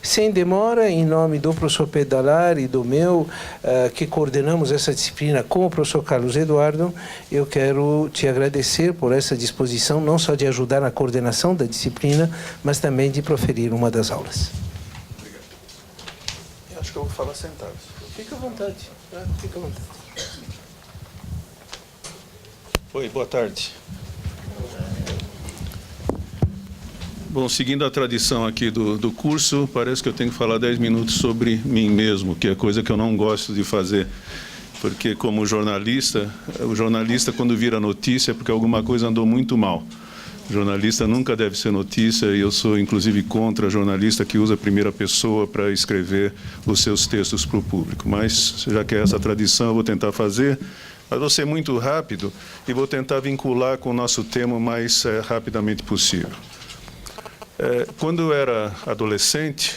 Sem demora, em nome do professor Pedalar e do meu, que coordenamos essa disciplina com o professor Carlos Eduardo, eu quero te agradecer por essa disposição, não só de ajudar na coordenação da disciplina, mas também de proferir uma das aulas. Obrigado. Eu acho que eu vou falar sentado. Fica à vontade, fica à vontade. Oi, boa tarde. Bom, seguindo a tradição aqui do curso, parece que eu tenho que falar 10 minutos sobre mim mesmo, que é coisa que eu não gosto de fazer, porque como jornalista, o jornalista quando vira notícia é porque alguma coisa andou muito mal. O jornalista nunca deve ser notícia e eu sou inclusive contra jornalista que usa a primeira pessoa para escrever os seus textos para o público. Mas, já que é essa tradição, eu vou tentar fazer. Mas vou ser muito rápido e vou tentar vincular com o nosso tema o mais rapidamente possível. Quando eu era adolescente,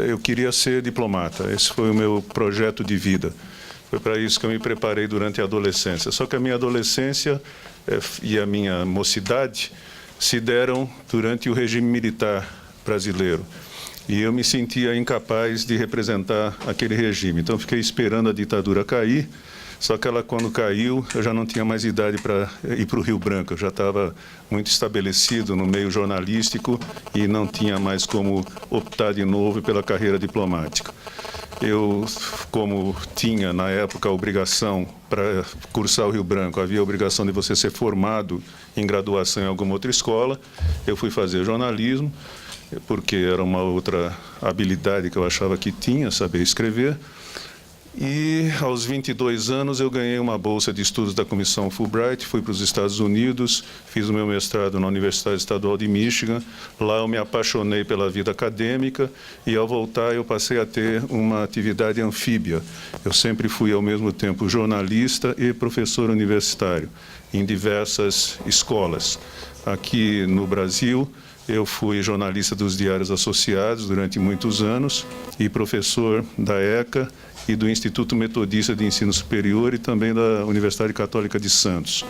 eu queria ser diplomata. Esse foi o meu projeto de vida. Foi para isso que eu me preparei durante a adolescência. Só que a minha adolescência e a minha mocidade se deram durante o regime militar brasileiro. E eu me sentia incapaz de representar aquele regime. Então, fiquei esperando a ditadura cair. Só que ela, quando caiu, eu já não tinha mais idade para ir para o Rio Branco. Eu já estava muito estabelecido no meio jornalístico e não tinha mais como optar de novo pela carreira diplomática. Eu, como tinha, na época, a obrigação para cursar o Rio Branco, havia a obrigação de você ser formado em graduação em alguma outra escola, eu fui fazer jornalismo, porque era uma outra habilidade que eu achava que tinha, saber escrever. E, aos 22 anos, eu ganhei uma bolsa de estudos da Comissão Fulbright, fui para os Estados Unidos, fiz o meu mestrado na Universidade Estadual de Michigan. Lá eu me apaixonei pela vida acadêmica e, ao voltar, eu passei a ter uma atividade anfíbia. Eu sempre fui, ao mesmo tempo, jornalista e professor universitário em diversas escolas. Aqui no Brasil, eu fui jornalista dos Diários Associados durante muitos anos e professor da ECA e do Instituto Metodista de Ensino Superior e também da Universidade Católica de Santos.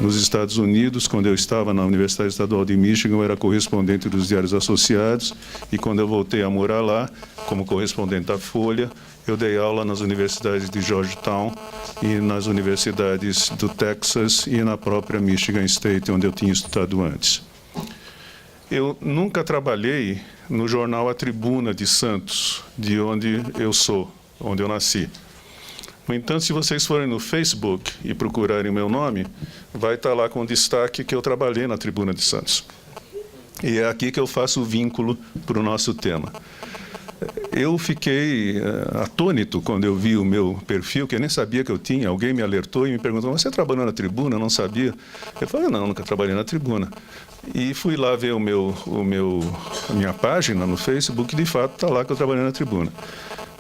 Nos Estados Unidos, quando eu estava na Universidade Estadual de Michigan, eu era correspondente dos Diários Associados e quando eu voltei a morar lá, como correspondente da Folha, eu dei aula nas universidades de Georgetown e nas universidades do Texas e na própria Michigan State, onde eu tinha estudado antes. Eu nunca trabalhei no jornal A Tribuna de Santos, de onde eu sou, onde eu nasci. No entanto, se vocês forem no Facebook e procurarem o meu nome, vai estar lá com destaque que eu trabalhei na Tribuna de Santos. E é aqui que eu faço o vínculo para o nosso tema. Eu fiquei atônito quando eu vi o meu perfil, que eu nem sabia que eu tinha. Alguém me alertou e me perguntou, você trabalhou na Tribuna? Eu não sabia. Eu falei, não, nunca trabalhei na Tribuna. E fui lá ver a minha página no Facebook, e de fato está lá que eu trabalhei na Tribuna.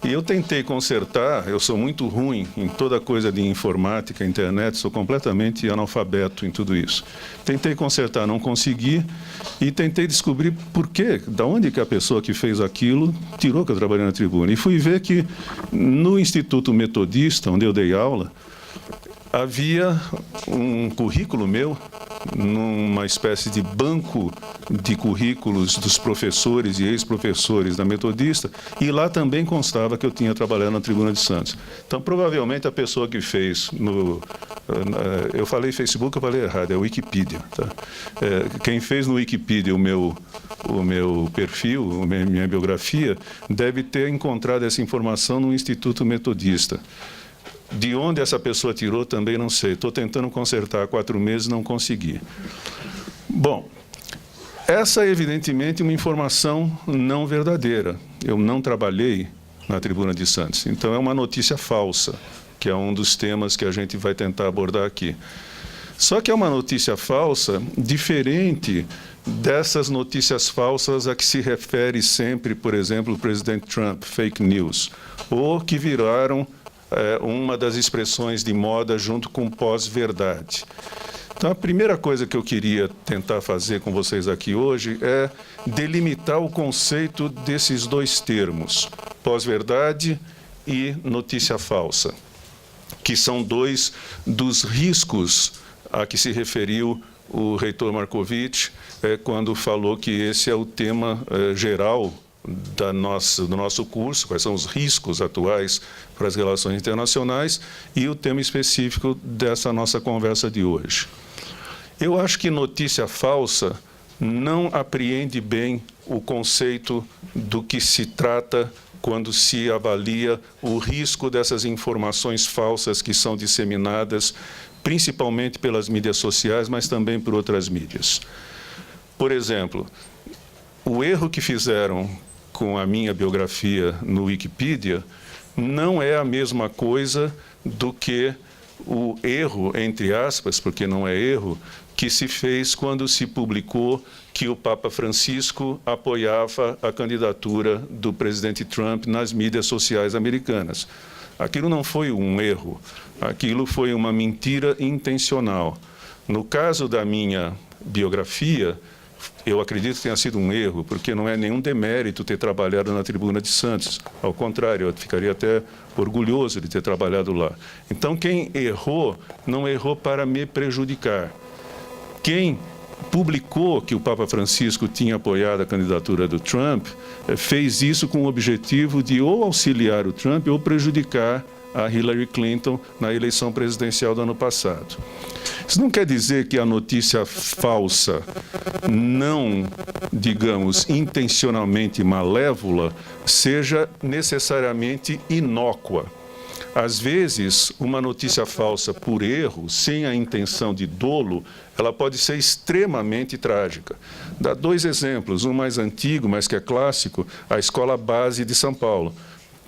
E eu tentei consertar, eu sou muito ruim em toda coisa de informática, internet, sou completamente analfabeto em tudo isso. Tentei consertar, não consegui, e tentei descobrir por quê, da onde que a pessoa que fez aquilo tirou que eu trabalhei na Tribuna. E fui ver que no Instituto Metodista, onde eu dei aula, havia um currículo meu, numa espécie de banco de currículos dos professores e ex-professores da Metodista, e lá também constava que eu tinha trabalhado na Tribuna de Santos. Então, provavelmente, a pessoa que fez eu falei Facebook, eu falei errado, é Wikipedia. Tá? Quem fez no Wikipedia o meu perfil, minha biografia, deve ter encontrado essa informação no Instituto Metodista. De onde essa pessoa tirou, também não sei. Estou tentando consertar há 4 meses, não consegui. Bom, essa é evidentemente uma informação não verdadeira. Eu não trabalhei na Tribuna de Santos. Então, é uma notícia falsa, que é um dos temas que a gente vai tentar abordar aqui. Só que é uma notícia falsa diferente dessas notícias falsas a que se refere sempre, por exemplo, o presidente Trump, fake news, ou que viraram uma das expressões de moda junto com pós-verdade. Então, a primeira coisa que eu queria tentar fazer com vocês aqui hoje é delimitar o conceito desses dois termos, pós-verdade e notícia falsa, que são dois dos riscos a que se referiu o reitor Marcovitch quando falou que esse é o tema geral do nosso curso, quais são os riscos atuais para as relações internacionais e o tema específico dessa nossa conversa de hoje. Eu acho que notícia falsa não apreende bem o conceito do que se trata quando se avalia o risco dessas informações falsas que são disseminadas, principalmente pelas mídias sociais, mas também por outras mídias. Por exemplo, o erro que fizeram com a minha biografia no Wikipedia não é a mesma coisa do que o erro, entre aspas, porque não é erro, que se fez quando se publicou que o Papa Francisco apoiava a candidatura do presidente Trump nas mídias sociais americanas. Aquilo não foi um erro, aquilo foi uma mentira intencional. No caso da minha biografia, eu acredito que tenha sido um erro, porque não é nenhum demérito ter trabalhado na Tribuna de Santos. Ao contrário, eu ficaria até orgulhoso de ter trabalhado lá. Então, quem errou, não errou para me prejudicar. Quem publicou que o Papa Francisco tinha apoiado a candidatura do Trump, fez isso com o objetivo de ou auxiliar o Trump ou prejudicar a Hillary Clinton na eleição presidencial do ano passado. Isso não quer dizer que a notícia falsa não, digamos, intencionalmente malévola, seja necessariamente inócua. Às vezes, uma notícia falsa por erro, sem a intenção de dolo, ela pode ser extremamente trágica. Dá dois exemplos, um mais antigo, mas que é clássico, a Escola Base de São Paulo.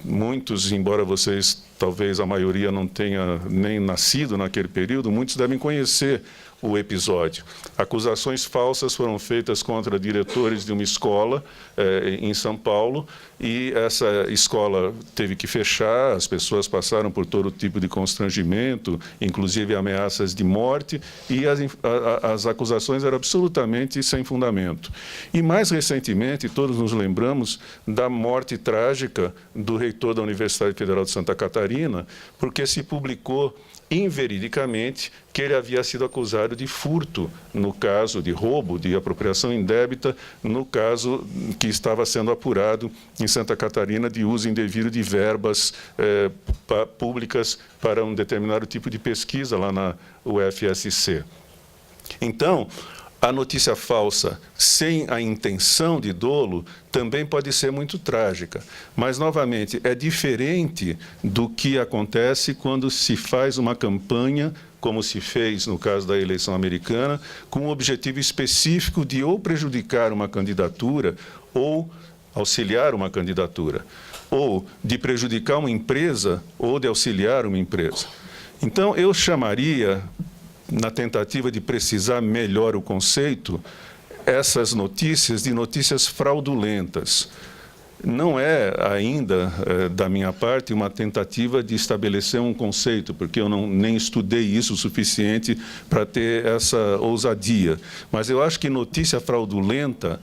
Muitos, embora vocês, talvez a maioria não tenha nem nascido naquele período, muitos devem conhecer o episódio. Acusações falsas foram feitas contra diretores de uma escola em São Paulo, e essa escola teve que fechar, as pessoas passaram por todo tipo de constrangimento, inclusive ameaças de morte, e as acusações eram absolutamente sem fundamento. E mais recentemente, todos nos lembramos da morte trágica do reitor da Universidade Federal de Santa Catarina, porque se publicou inveridicamente que ele havia sido acusado de furto, no caso de roubo, de apropriação indébita, no caso que estava sendo apurado em Santa Catarina de uso indevido de verbas públicas para um determinado tipo de pesquisa lá na UFSC. Então, a notícia falsa, sem a intenção de dolo, também pode ser muito trágica. Mas, novamente, é diferente do que acontece quando se faz uma campanha, como se fez no caso da eleição americana, com o objetivo específico de ou prejudicar uma candidatura ou auxiliar uma candidatura, ou de prejudicar uma empresa ou de auxiliar uma empresa. Então, eu chamaria, na tentativa de precisar melhor o conceito, essas notícias de notícias fraudulentas. Não é ainda, da minha parte, uma tentativa de estabelecer um conceito, porque eu nem estudei isso o suficiente para ter essa ousadia. Mas eu acho que notícia fraudulenta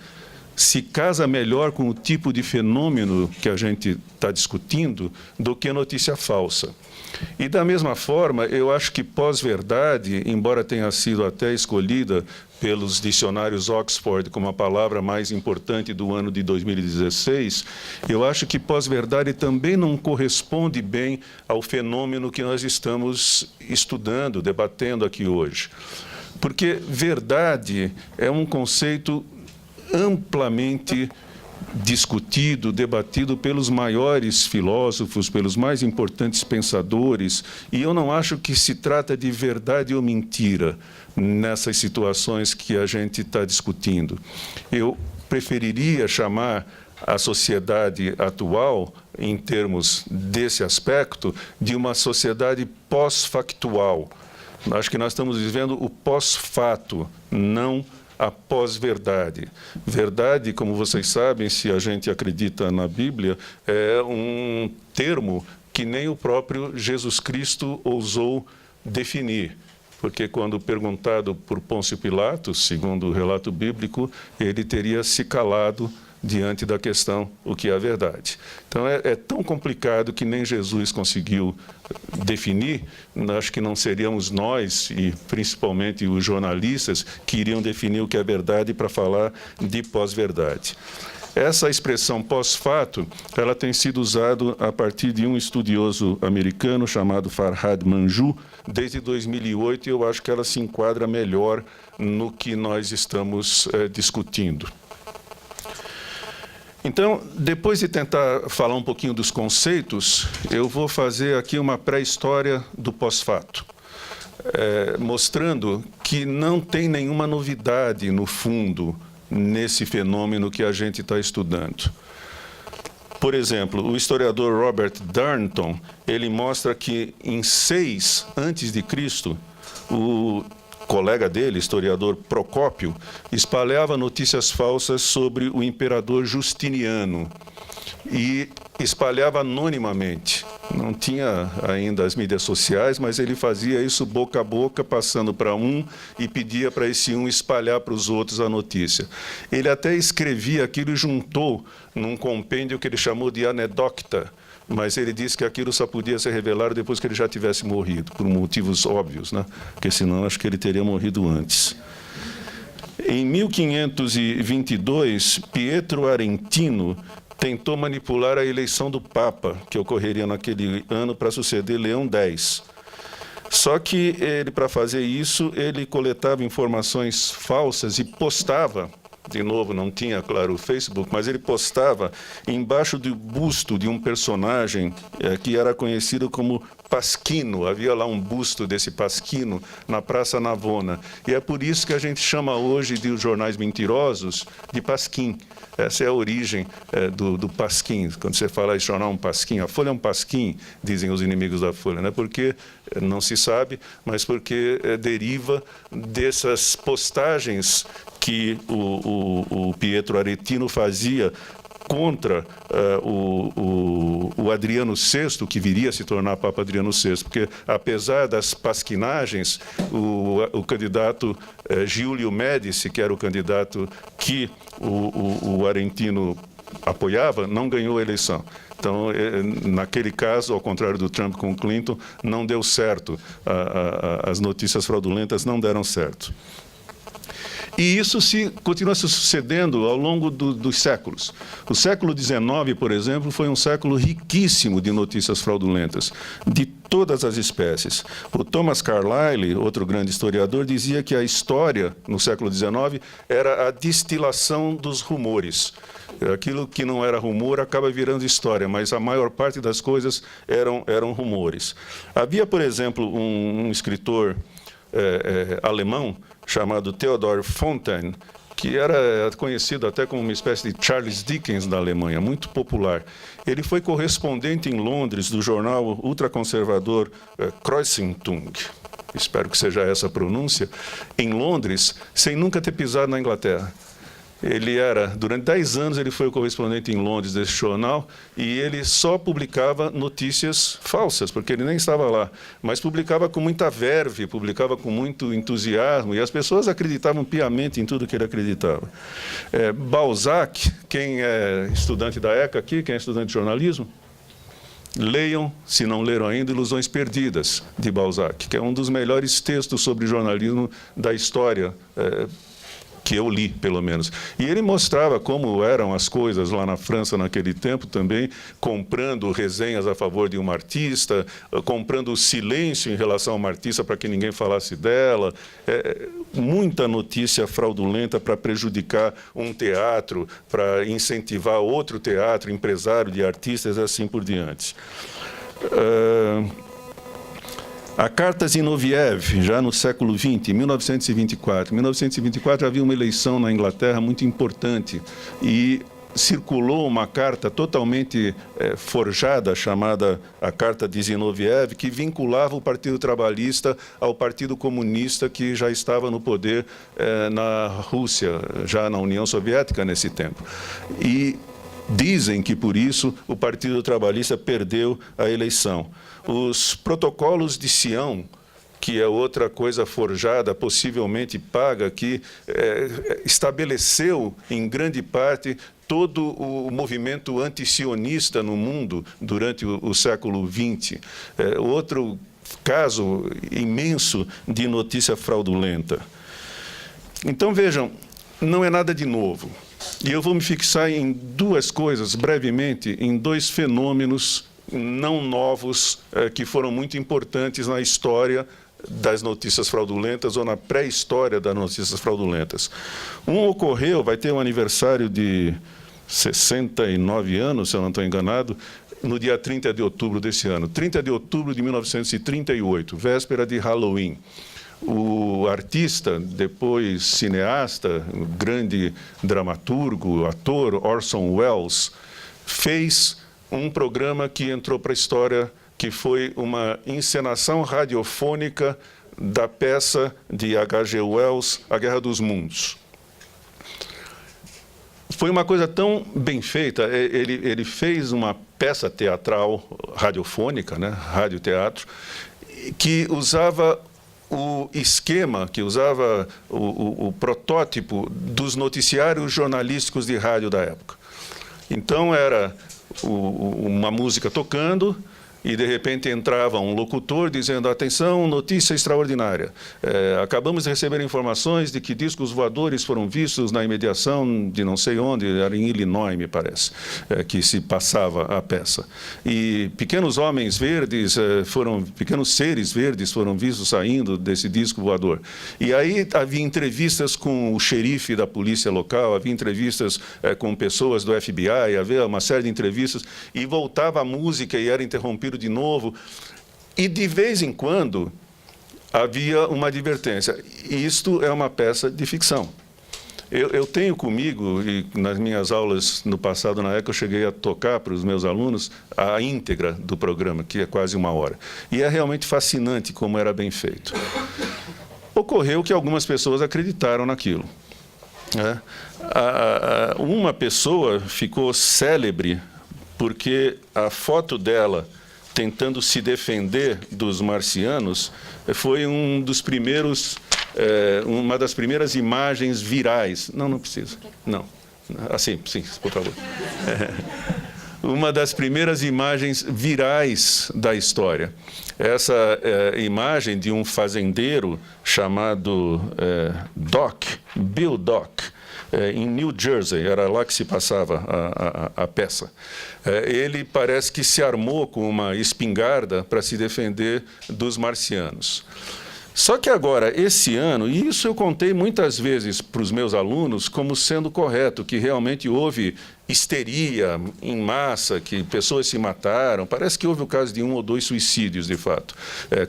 se casa melhor com o tipo de fenômeno que a gente está discutindo do que notícia falsa. E, da mesma forma, eu acho que pós-verdade, embora tenha sido até escolhida pelos dicionários Oxford como a palavra mais importante do ano de 2016, eu acho que pós-verdade também não corresponde bem ao fenômeno que nós estamos estudando, debatendo aqui hoje. Porque verdade é um conceito amplamente discutido, debatido pelos maiores filósofos, pelos mais importantes pensadores, e eu não acho que se trata de verdade ou mentira nessas situações que a gente está discutindo. Eu preferiria chamar a sociedade atual, em termos desse aspecto, de uma sociedade pós-factual. Acho que nós estamos vivendo o pós-fato, não a pós-verdade. Verdade, como vocês sabem, se a gente acredita na Bíblia, é um termo que nem o próprio Jesus Cristo ousou definir. Porque quando perguntado por Pôncio Pilatos, segundo o relato bíblico, ele teria se calado diante da questão o que é a verdade. Então, é tão complicado que nem Jesus conseguiu definir. Acho que não seríamos nós, e principalmente os jornalistas, que iriam definir o que é verdade para falar de pós-verdade. Essa expressão pós-fato, ela tem sido usada a partir de um estudioso americano chamado Farhad Manjoo, desde 2008, e eu acho que ela se enquadra melhor no que nós estamos discutindo. Então, depois de tentar falar um pouquinho dos conceitos, eu vou fazer aqui uma pré-história do pós-fato, mostrando que não tem nenhuma novidade, no fundo, nesse fenômeno que a gente está estudando. Por exemplo, o historiador Robert Darnton, ele mostra que em 6 a.C., o colega dele, historiador Procópio, espalhava notícias falsas sobre o imperador Justiniano e espalhava anonimamente. Não tinha ainda as mídias sociais, mas ele fazia isso boca a boca, passando para um e pedia para esse um espalhar para os outros a notícia. Ele até escrevia aquilo e juntou num compêndio que ele chamou de Anedocta, mas ele disse que aquilo só podia ser revelado depois que ele já tivesse morrido, por motivos óbvios, né? Porque senão acho que ele teria morrido antes. Em 1522, Pietro Arentino tentou manipular a eleição do Papa, que ocorreria naquele ano para suceder Leão X. Só que ele, para fazer isso, ele coletava informações falsas e postava, de novo, não tinha, claro, o Facebook, mas ele postava embaixo do busto de um personagem que era conhecido como Pasquino. Havia lá um busto desse Pasquino na Praça Navona. E é por isso que a gente chama hoje de os jornais mentirosos de Pasquim. Essa é a origem do Pasquim. Quando você fala de jornal um Pasquim, a Folha é um Pasquim, dizem os inimigos da Folha. Não é porque não se sabe, mas porque deriva dessas postagens que o Pietro Arentino fazia contra o Adriano VI, que viria a se tornar Papa Adriano VI, porque, apesar das pasquinagens, o candidato Giulio Médici, que era o candidato que o Arentino apoiava, não ganhou a eleição. Então, naquele caso, ao contrário do Trump com o Clinton, não deu certo. As notícias fraudulentas não deram certo. E isso continua se sucedendo ao longo dos séculos. O século XIX, por exemplo, foi um século riquíssimo de notícias fraudulentas, de todas as espécies. O Thomas Carlyle, outro grande historiador, dizia que a história, no século XIX, era a destilação dos rumores. Aquilo que não era rumor acaba virando história, mas a maior parte das coisas eram rumores. Havia, por exemplo, um escritor alemão, chamado Theodor Fontane, que era conhecido até como uma espécie de Charles Dickens da Alemanha, muito popular. Ele foi correspondente em Londres do jornal ultraconservador Kreutzeitung, espero que seja essa a pronúncia, em Londres, sem nunca ter pisado na Inglaterra. Durante 10 anos, ele foi o correspondente em Londres desse jornal e ele só publicava notícias falsas, porque ele nem estava lá, mas publicava com muita verve, publicava com muito entusiasmo e as pessoas acreditavam piamente em tudo que ele acreditava. Balzac, quem é estudante da ECA aqui, quem é estudante de jornalismo? Leiam, se não leram ainda, Ilusões Perdidas, de Balzac, que é um dos melhores textos sobre jornalismo da história, que eu li, pelo menos. E ele mostrava como eram as coisas lá na França naquele tempo também, comprando resenhas a favor de uma artista, comprando o silêncio em relação a uma artista para que ninguém falasse dela. Muita notícia fraudulenta para prejudicar um teatro, para incentivar outro teatro, empresário de artistas e assim por diante. A Carta Zinoviev, já no século XX, em 1924. Em 1924 havia uma eleição na Inglaterra muito importante e circulou uma carta totalmente forjada, chamada a Carta de Zinoviev, que vinculava o Partido Trabalhista ao Partido Comunista, que já estava no poder na Rússia, já na União Soviética nesse tempo. E dizem que, por isso, o Partido Trabalhista perdeu a eleição. Os protocolos de Sião, que é outra coisa forjada, possivelmente paga, que estabeleceu, em grande parte, todo o movimento anti-sionista no mundo durante o século XX. Outro caso imenso de notícia fraudulenta. Então, vejam, não é nada de novo. E eu vou me fixar em duas coisas, brevemente, em dois fenômenos não novos que foram muito importantes na história das notícias fraudulentas ou na pré-história das notícias fraudulentas. Um ocorreu, vai ter um aniversário de 69 anos, se eu não estou enganado, no dia 30 de outubro desse ano, 30 de outubro de 1938, véspera de Halloween. O artista, depois cineasta, grande dramaturgo, ator, Orson Welles, fez um programa que entrou para a história, que foi uma encenação radiofônica da peça de H.G. Wells, A Guerra dos Mundos. Foi uma coisa tão bem feita, ele fez uma peça teatral radiofônica, né, radioteatro, que usava o esquema, que usava o protótipo dos noticiários jornalísticos de rádio da época. Então, era uma música tocando e, de repente, entrava um locutor dizendo: atenção, notícia extraordinária. Acabamos de receber informações de que discos voadores foram vistos na imediação de não sei onde, era em Illinois, me parece, que se passava a peça. E pequenos homens verdes, pequenos seres verdes foram vistos saindo desse disco voador. E aí havia entrevistas com o xerife da polícia local, havia entrevistas com pessoas do FBI, havia uma série de entrevistas, e voltava a música e era interrompido de novo, e de vez em quando havia uma advertência: isto é uma peça de ficção. Eu tenho comigo, e nas minhas aulas no passado, na época, eu cheguei a tocar para os meus alunos a íntegra do programa, que é quase 1 hora. E é realmente fascinante como era bem feito. Ocorreu que algumas pessoas acreditaram naquilo. Uma pessoa ficou célebre porque a foto dela tentando se defender dos marcianos foi uma das primeiras imagens virais. Não precisa. Não. Assim, sim, por favor. Uma das primeiras imagens virais da história. Essa imagem de um fazendeiro chamado Bill Dock, em New Jersey, era lá que se passava a peça. Ele parece que se armou com uma espingarda para se defender dos marcianos. Só que agora, esse ano, e isso eu contei muitas vezes para os meus alunos como sendo correto, que realmente houve histeria em massa, que pessoas se mataram. Parece que houve o caso de 1 ou 2 suicídios, de fato.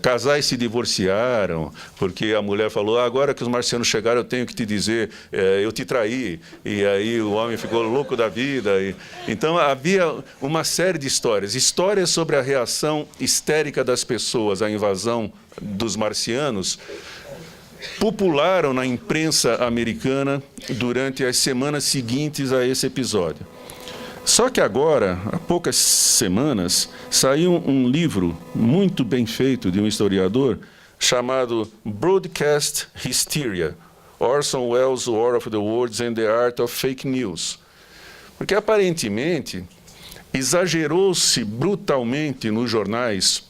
Casais se divorciaram, porque a mulher falou: agora que os marcianos chegaram, eu tenho que te dizer, eu te traí. E aí o homem ficou louco da vida. Então, havia uma série de histórias sobre a reação histérica das pessoas à invasão dos marcianos, popularam na imprensa americana durante as semanas seguintes a esse episódio. Só que agora, há poucas semanas, saiu um livro muito bem feito de um historiador chamado Broadcast Hysteria, Orson Welles' War of the Words and the Art of Fake News. Porque, aparentemente, exagerou-se brutalmente nos jornais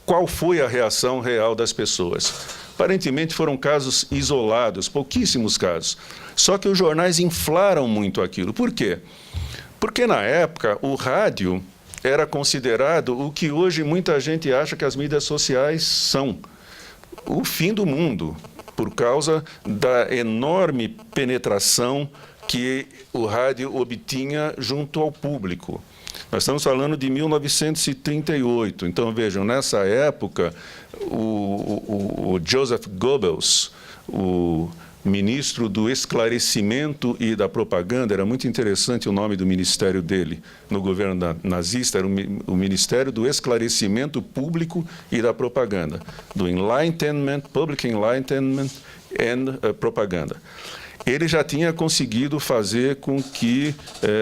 qual foi a reação real das pessoas. Aparentemente foram casos isolados, pouquíssimos casos. Só que os jornais inflaram muito aquilo. Por quê? Porque, na época, o rádio era considerado o que hoje muita gente acha que as mídias sociais são: o fim do mundo, por causa da enorme penetração que o rádio obtinha junto ao público. Nós estamos falando de 1938. Então, vejam, nessa época, o Joseph Goebbels, o ministro do Esclarecimento e da Propaganda, era muito interessante o nome do ministério dele no governo nazista, era o Ministério do Esclarecimento Público e da Propaganda, do Enlightenment, Public Enlightenment and Propaganda. Ele já tinha conseguido fazer com que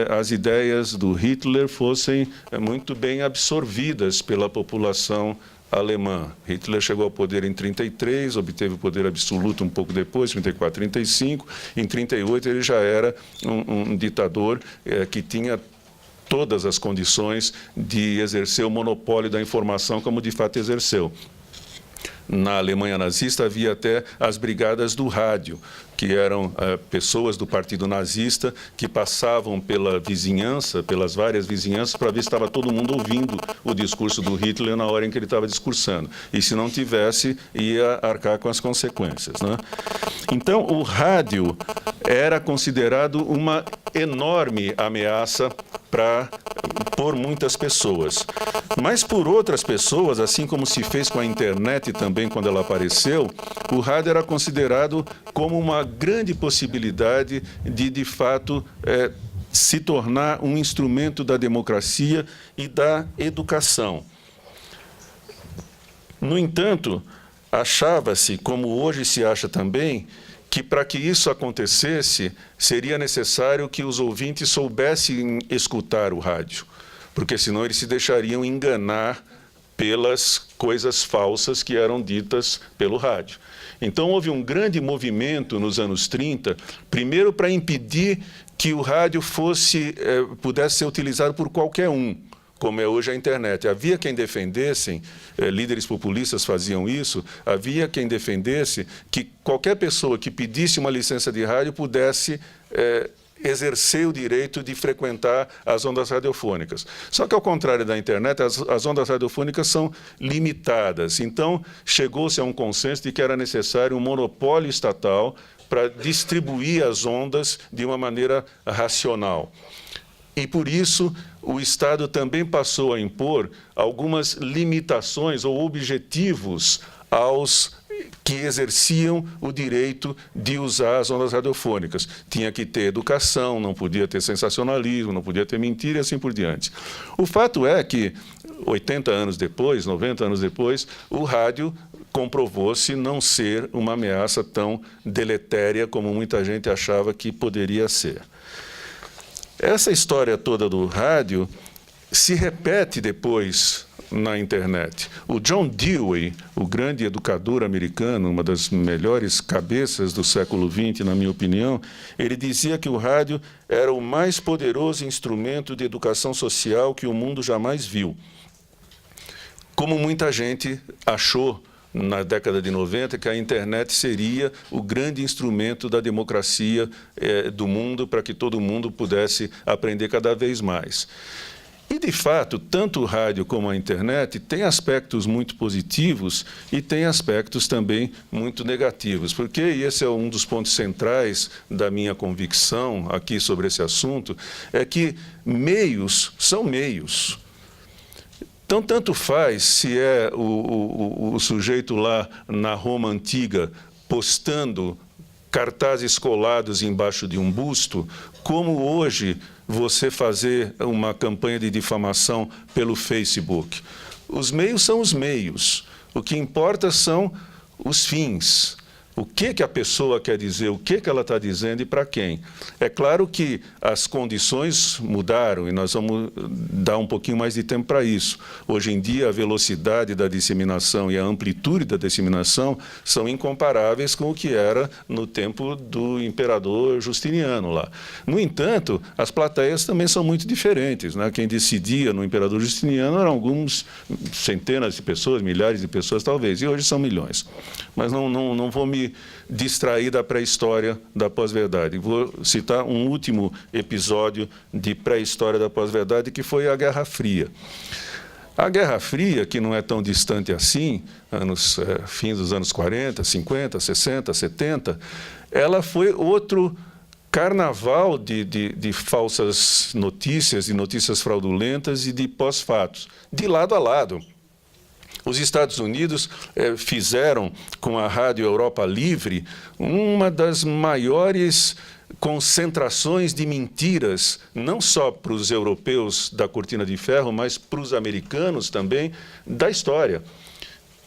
as ideias do Hitler fossem muito bem absorvidas pela população alemã. Hitler chegou ao poder em 1933, obteve o poder absoluto um pouco depois, 1934, 1935. Em 1938 ele já era um ditador que tinha todas as condições de exercer o monopólio da informação, como de fato exerceu. Na Alemanha nazista havia até as brigadas do rádio, que eram pessoas do partido nazista que passavam pela vizinhança, pelas várias vizinhanças, para ver se estava todo mundo ouvindo o discurso do Hitler na hora em que ele estava discursando. E se não tivesse, ia arcar com as consequências, né? Então, o rádio era considerado uma enorme ameaça por muitas pessoas. Mas por outras pessoas, assim como se fez com a internet também quando ela apareceu, o rádio era considerado como uma grande possibilidade de fato, se tornar um instrumento da democracia e da educação. No entanto, achava-se, como hoje se acha também, que para que isso acontecesse, seria necessário que os ouvintes soubessem escutar o rádio, porque senão eles se deixariam enganar pelas coisas falsas que eram ditas pelo rádio. Então, houve um grande movimento nos anos 30, primeiro para impedir que o rádio pudesse ser utilizado por qualquer um, como é hoje a internet. Havia quem defendesse, líderes populistas faziam isso, havia quem defendesse que qualquer pessoa que pedisse uma licença de rádio pudesse exercer o direito de frequentar as ondas radiofônicas. Só que, ao contrário da internet, as ondas radiofônicas são limitadas. Então, chegou-se a um consenso de que era necessário um monopólio estatal para distribuir as ondas de uma maneira racional. E, por isso, o Estado também passou a impor algumas limitações ou objetivos aos que exerciam o direito de usar as ondas radiofônicas. Tinha que ter educação, não podia ter sensacionalismo, não podia ter mentira e assim por diante. O fato é que, 80 anos depois, 90 anos depois, o rádio comprovou-se não ser uma ameaça tão deletéria como muita gente achava que poderia ser. Essa história toda do rádio se repete depois na internet. O John Dewey, o grande educador americano, uma das melhores cabeças do século XX, na minha opinião, ele dizia que o rádio era o mais poderoso instrumento de educação social que o mundo jamais viu. Como muita gente achou na década de 90, que a internet seria o grande instrumento da democracia do mundo para que todo mundo pudesse aprender cada vez mais. E, de fato, tanto o rádio como a internet têm aspectos muito positivos e têm aspectos também muito negativos, porque esse é um dos pontos centrais da minha convicção aqui sobre esse assunto, é que meios são meios. Então, tanto faz se é o sujeito lá na Roma Antiga postando cartazes colados embaixo de um busto, como hoje você fazer uma campanha de difamação pelo Facebook. Os meios são os meios. O que importa são os fins. O que a pessoa quer dizer, o que ela está dizendo e para quem. É claro que as condições mudaram e nós vamos dar um pouquinho mais de tempo para isso. Hoje em dia, a velocidade da disseminação e a amplitude da disseminação são incomparáveis com o que era no tempo do imperador Justiniano lá. No entanto, as plateias também são muito diferentes, né? Quem decidia no imperador Justiniano eram alguns centenas de pessoas, milhares de pessoas talvez, e hoje são milhões. Mas não vou me distrair da pré-história da pós-verdade. Vou citar um último episódio de pré-história da pós-verdade, que foi a Guerra Fria. A Guerra Fria, que não é tão distante assim, fim dos anos 40, 50, 60, 70, ela foi outro carnaval de falsas notícias, de notícias fraudulentas e de pós-fatos, de lado a lado. Os Estados Unidos fizeram, com a Rádio Europa Livre, uma das maiores concentrações de mentiras, não só para os europeus da Cortina de Ferro, mas para os americanos também, da história.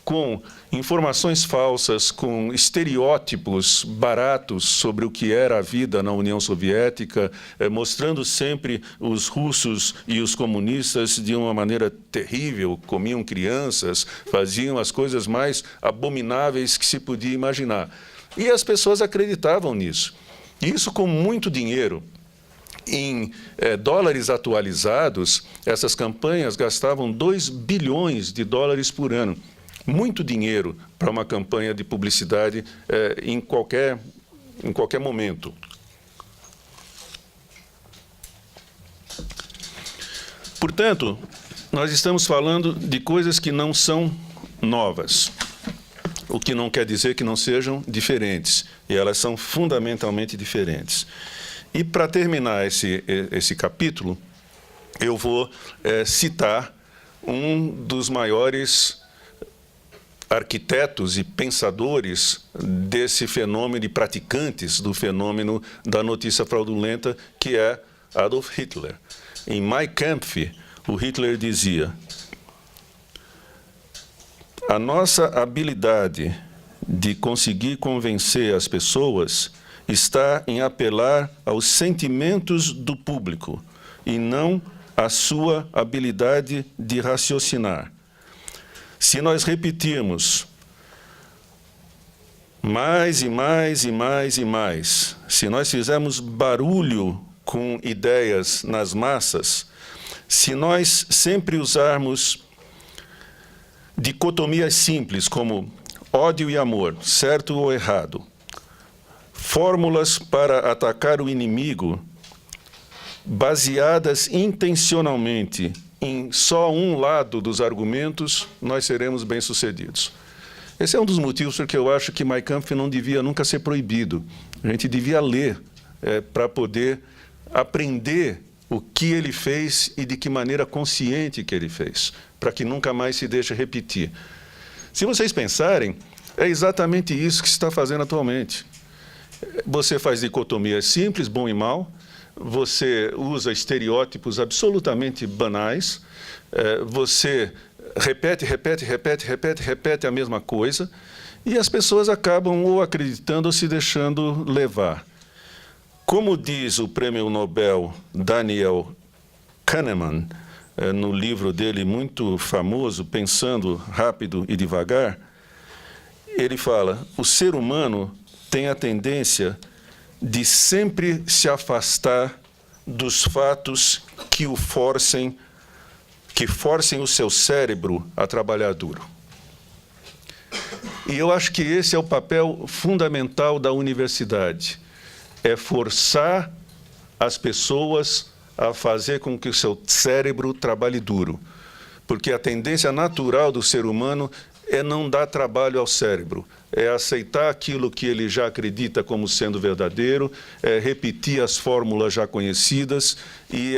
Com informações falsas, com estereótipos baratos sobre o que era a vida na União Soviética, mostrando sempre os russos e os comunistas de uma maneira terrível, comiam crianças, faziam as coisas mais abomináveis que se podia imaginar. E as pessoas acreditavam nisso. E isso com muito dinheiro. Em dólares atualizados, essas campanhas gastavam 2 bilhões de dólares por ano. muito dinheiro para uma campanha de publicidade em qualquer momento. Portanto, nós estamos falando de coisas que não são novas, o que não quer dizer que não sejam diferentes, e elas são fundamentalmente diferentes. E, para terminar esse capítulo, eu vou citar um dos maiores arquitetos e pensadores desse fenômeno, e praticantes do fenômeno da notícia fraudulenta, que é Adolf Hitler. Em Mein Kampf, o Hitler dizia: a nossa habilidade de conseguir convencer as pessoas está em apelar aos sentimentos do público e não à sua habilidade de raciocinar. Se nós repetirmos mais e mais e mais e mais, se nós fizermos barulho com ideias nas massas, se nós sempre usarmos dicotomias simples como ódio e amor, certo ou errado, fórmulas para atacar o inimigo baseadas intencionalmente em só um lado dos argumentos, nós seremos bem-sucedidos. Esse é um dos motivos porque eu acho que Mein Kampf não devia nunca ser proibido. A gente devia ler para poder aprender o que ele fez e de que maneira consciente que ele fez, para que nunca mais se deixe repetir. Se vocês pensarem, é exatamente isso que se está fazendo atualmente. Você faz dicotomias simples, bom e mal, você usa estereótipos absolutamente banais, você repete a mesma coisa, e as pessoas acabam ou acreditando ou se deixando levar. Como diz o prêmio Nobel Daniel Kahneman, no livro dele muito famoso, Pensando Rápido e Devagar, ele fala: o ser humano tem a tendência de sempre se afastar dos fatos que forcem o seu cérebro a trabalhar duro. E eu acho que esse é o papel fundamental da universidade, é forçar as pessoas a fazer com que o seu cérebro trabalhe duro, porque a tendência natural do ser humano é não dar trabalho ao cérebro, é aceitar aquilo que ele já acredita como sendo verdadeiro, é repetir as fórmulas já conhecidas e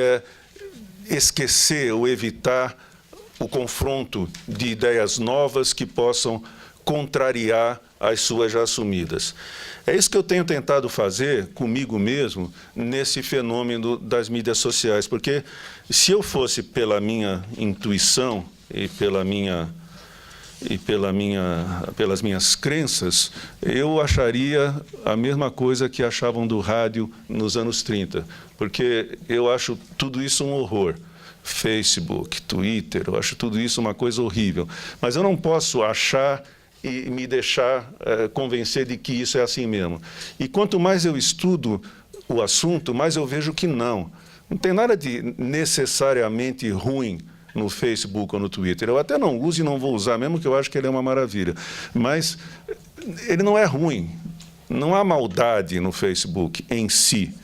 esquecer ou evitar o confronto de ideias novas que possam contrariar as suas já assumidas. É isso que eu tenho tentado fazer comigo mesmo nesse fenômeno das mídias sociais, porque se eu fosse pela minha intuição e pelas minhas crenças, eu acharia a mesma coisa que achavam do rádio nos anos 30, porque eu acho tudo isso um horror. Facebook, Twitter, eu acho tudo isso uma coisa horrível. Mas eu não posso achar e me deixar convencer de que isso é assim mesmo. E quanto mais eu estudo o assunto, mais eu vejo que não. Não tem nada de necessariamente ruim no Facebook ou no Twitter. Eu até não uso e não vou usar, mesmo que eu acho que ele é uma maravilha. Mas ele não é ruim. Não há maldade no Facebook em si.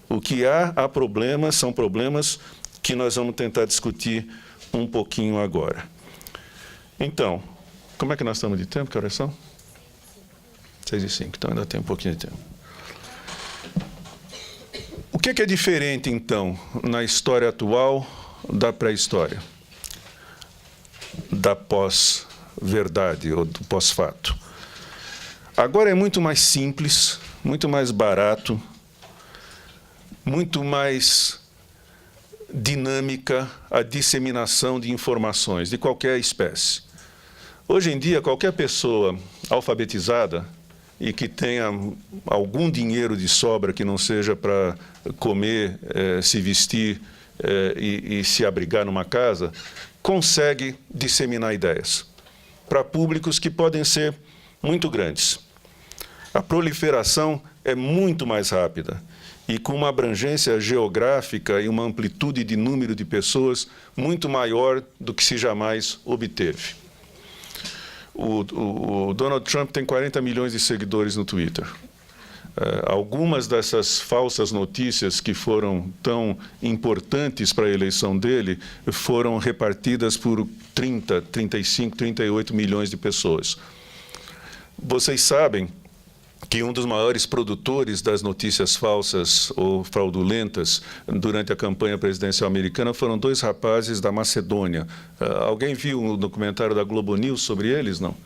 O que há problemas, são problemas que nós vamos tentar discutir um pouquinho agora. Então, como é que nós estamos de tempo? Que horas são? 6h05, então ainda tem um pouquinho de tempo. O que é diferente, então, na história atual da pré-história? Da pós-verdade ou do pós-fato. Agora é muito mais simples, muito mais barato, muito mais dinâmica a disseminação de informações de qualquer espécie. Hoje em dia, qualquer pessoa alfabetizada e que tenha algum dinheiro de sobra que não seja para comer, se vestir e se abrigar numa casa, consegue disseminar ideias para públicos que podem ser muito grandes. A proliferação é muito mais rápida e com uma abrangência geográfica e uma amplitude de número de pessoas muito maior do que se jamais obteve. O Donald Trump tem 40 milhões de seguidores no Twitter. Algumas dessas falsas notícias que foram tão importantes para a eleição dele foram repartidas por 30, 35, 38 milhões de pessoas. Vocês sabem que um dos maiores produtores das notícias falsas ou fraudulentas durante a campanha presidencial americana foram dois rapazes da Macedônia. Alguém viu um documentário da Globo News sobre eles, não?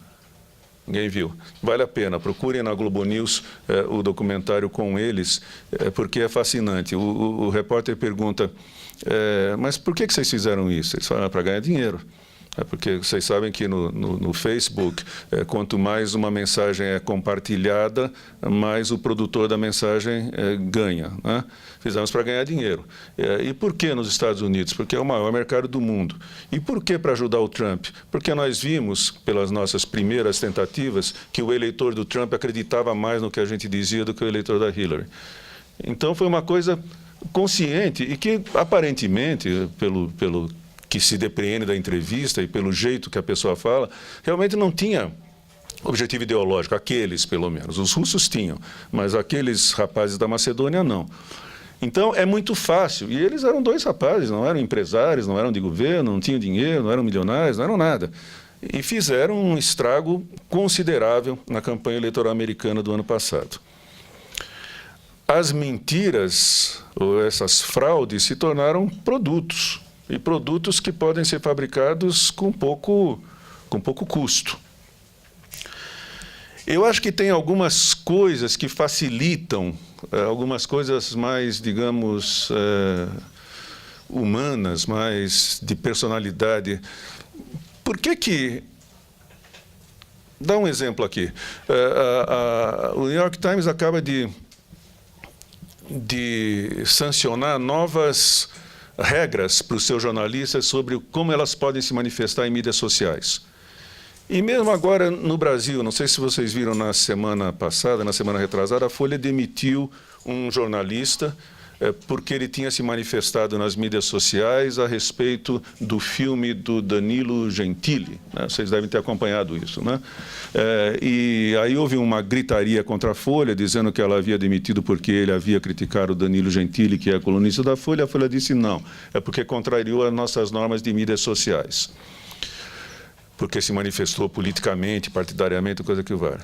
Ninguém viu. Vale a pena, procurem na Globo News o documentário com eles, porque é fascinante. O repórter pergunta, mas por que vocês fizeram isso? Eles falam, para ganhar dinheiro. Porque vocês sabem que no Facebook, quanto mais uma mensagem é compartilhada, mais o produtor da mensagem ganha, né? Fizemos para ganhar dinheiro. E por que nos Estados Unidos? Porque é o maior mercado do mundo. E por que para ajudar o Trump? Porque nós vimos, pelas nossas primeiras tentativas, que o eleitor do Trump acreditava mais no que a gente dizia do que o eleitor da Hillary. Então foi uma coisa consciente e que, aparentemente, pelo que se depreende da entrevista e pelo jeito que a pessoa fala, realmente não tinha objetivo ideológico, aqueles pelo menos. Os russos tinham, mas aqueles rapazes da Macedônia não. Então é muito fácil, e eles eram dois rapazes, não eram empresários, não eram de governo, não tinham dinheiro, não eram milionários, não eram nada. E fizeram um estrago considerável na campanha eleitoral americana do ano passado. As mentiras, ou essas fraudes, se tornaram produtos. E produtos que podem ser fabricados com pouco custo. Eu acho que tem algumas coisas que facilitam, algumas coisas mais, digamos, humanas, mais de personalidade. Por que... Dá um exemplo aqui. O New York Times acaba de sancionar novas regras para os seus jornalistas sobre como elas podem se manifestar em mídias sociais. E mesmo agora no Brasil, não sei se vocês viram na semana passada, na semana retrasada, a Folha demitiu um jornalista porque ele tinha se manifestado nas mídias sociais a respeito do filme do Danilo Gentili, né? Vocês devem ter acompanhado isso, né? E aí houve uma gritaria contra a Folha, dizendo que ela havia demitido porque ele havia criticado o Danilo Gentili, que é colunista da Folha. A Folha disse não, é porque contrariou as nossas normas de mídias sociais, porque se manifestou politicamente, partidariamente, coisa que vale.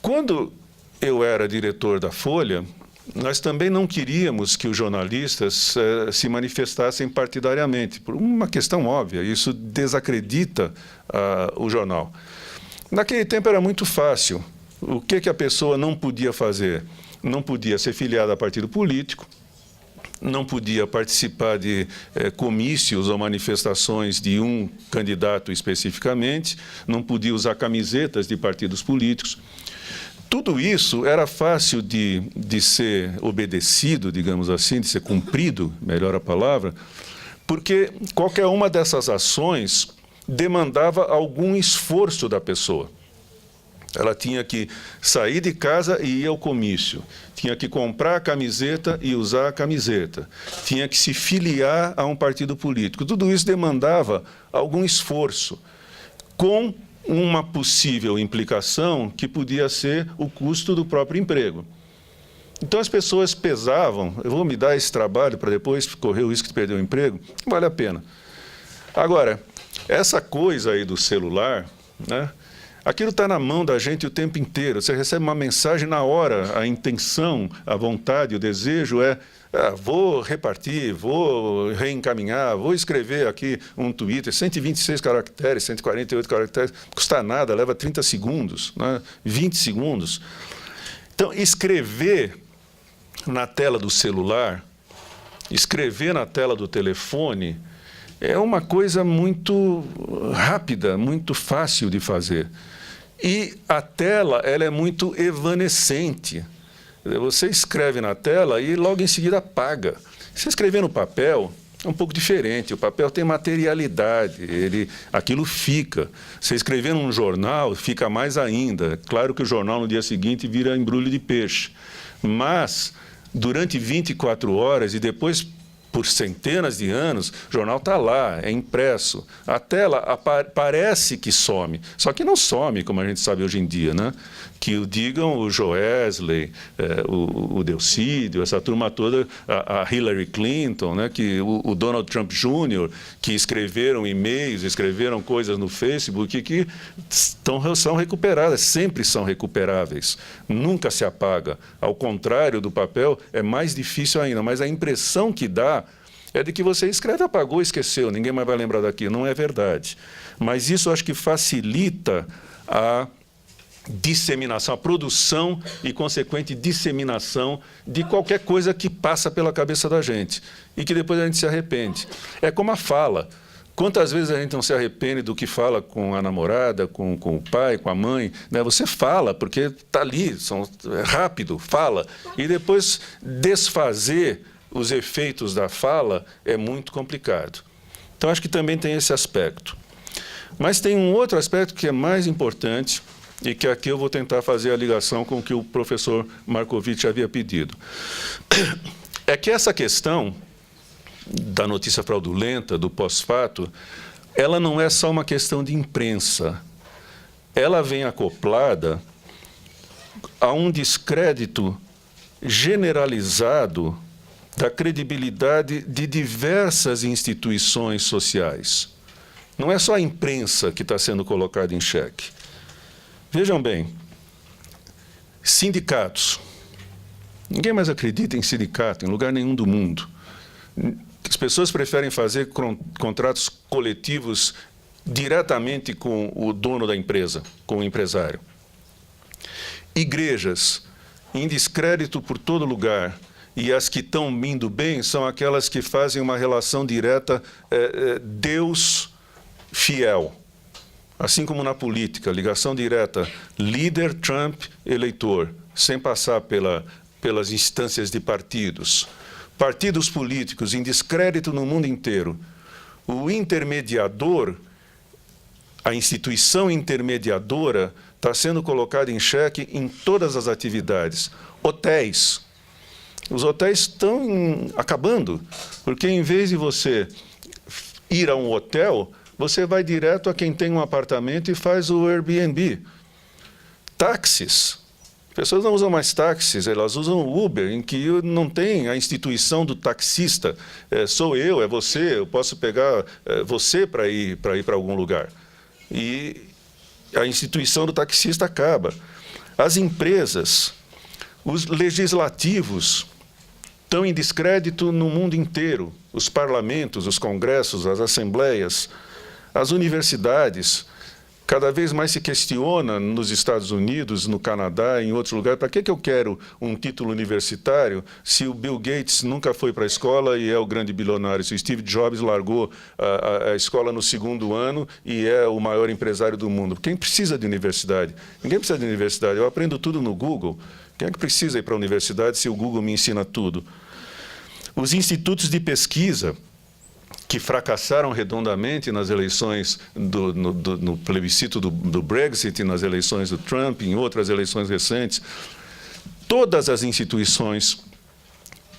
Quando eu era diretor da Folha, nós também não queríamos que os jornalistas se manifestassem partidariamente, por uma questão óbvia, isso desacredita o jornal. Naquele tempo era muito fácil. O que a pessoa não podia fazer? Não podia ser filiada a partido político, não podia participar de comícios ou manifestações de um candidato especificamente, não podia usar camisetas de partidos políticos. Tudo isso era fácil de ser obedecido, digamos assim, de ser cumprido, melhor a palavra, porque qualquer uma dessas ações demandava algum esforço da pessoa. Ela tinha que sair de casa e ir ao comício, tinha que comprar a camiseta e usar a camiseta, tinha que se filiar a um partido político. Tudo isso demandava algum esforço, com uma possível implicação que podia ser o custo do próprio emprego. Então as pessoas pesavam, eu vou me dar esse trabalho para depois correr o risco de perder o emprego? Vale a pena. Agora, essa coisa aí do celular, né? Aquilo está na mão da gente o tempo inteiro. Você recebe uma mensagem na hora, a intenção, a vontade, o desejo é vou repartir, vou reencaminhar, vou escrever aqui um Twitter, 126 caracteres, 148 caracteres, não custa nada, leva 30 segundos, né? 20 segundos. Então, escrever na tela do celular, escrever na tela do telefone, é uma coisa muito rápida, muito fácil de fazer. E a tela, ela é muito evanescente. Você escreve na tela e logo em seguida apaga. Se escrever no papel, é um pouco diferente. O papel tem materialidade, aquilo fica. Se escrever num jornal, fica mais ainda. Claro que o jornal no dia seguinte vira embrulho de peixe. Mas, durante 24 horas e depois por centenas de anos, o jornal está lá, é impresso. A tela parece que some, só que não some, como a gente sabe hoje em dia, né? Que o digam o Joesley, o Delcídio, essa turma toda, a Hillary Clinton, né? Que o Donald Trump Jr., que escreveram e-mails, escreveram coisas no Facebook que são recuperadas, sempre são recuperáveis, nunca se apaga. Ao contrário do papel, é mais difícil ainda, mas a impressão que dá é de que você escreve, apagou, esqueceu, ninguém mais vai lembrar daquilo. Não é verdade. Mas isso acho que facilita a disseminação, a produção e consequente disseminação de qualquer coisa que passa pela cabeça da gente e que depois a gente se arrepende. É como a fala. Quantas vezes a gente não se arrepende do que fala com a namorada, com o pai, com a mãe, né? Você fala, porque está ali, é rápido, fala. E depois desfazer os efeitos da fala é muito complicado. Então, acho que também tem esse aspecto. Mas tem um outro aspecto que é mais importante e que aqui eu vou tentar fazer a ligação com o que o professor Marcovitch havia pedido. É que essa questão da notícia fraudulenta, do pós-fato, ela não é só uma questão de imprensa. Ela vem acoplada a um descrédito generalizado da credibilidade de diversas instituições sociais. Não é só a imprensa que está sendo colocada em xeque. Vejam bem, sindicatos. Ninguém mais acredita em sindicato, em lugar nenhum do mundo. As pessoas preferem fazer contratos coletivos diretamente com o dono da empresa, com o empresário. Igrejas, em descrédito por todo lugar, e as que estão indo bem são aquelas que fazem uma relação direta Deus-fiel. Assim como na política, ligação direta líder Trump, eleitor, sem passar pelas instâncias de partidos. Partidos políticos em descrédito no mundo inteiro. O intermediador, a instituição intermediadora, está sendo colocada em xeque em todas as atividades. Hotéis. Os hotéis estão acabando, porque em vez de você ir a um hotel, você vai direto a quem tem um apartamento e faz o Airbnb. Táxis. As pessoas não usam mais táxis, elas usam o Uber, em que não tem a instituição do taxista. Sou eu, é você, eu posso pegar você para ir para algum lugar. E a instituição do taxista acaba. As empresas, os legislativos estão em descrédito no mundo inteiro. Os parlamentos, os congressos, as assembleias, as universidades. Cada vez mais se questiona nos Estados Unidos, no Canadá, em outros lugares, para que eu quero um título universitário se o Bill Gates nunca foi para a escola e é o grande bilionário, se o Steve Jobs largou a escola no 2º ano e é o maior empresário do mundo. Quem precisa de universidade? Ninguém precisa de universidade. Eu aprendo tudo no Google. Quem é que precisa ir para a universidade se o Google me ensina tudo? Os institutos de pesquisa, que fracassaram redondamente nas eleições no plebiscito do Brexit, nas eleições do Trump, em outras eleições recentes, todas as instituições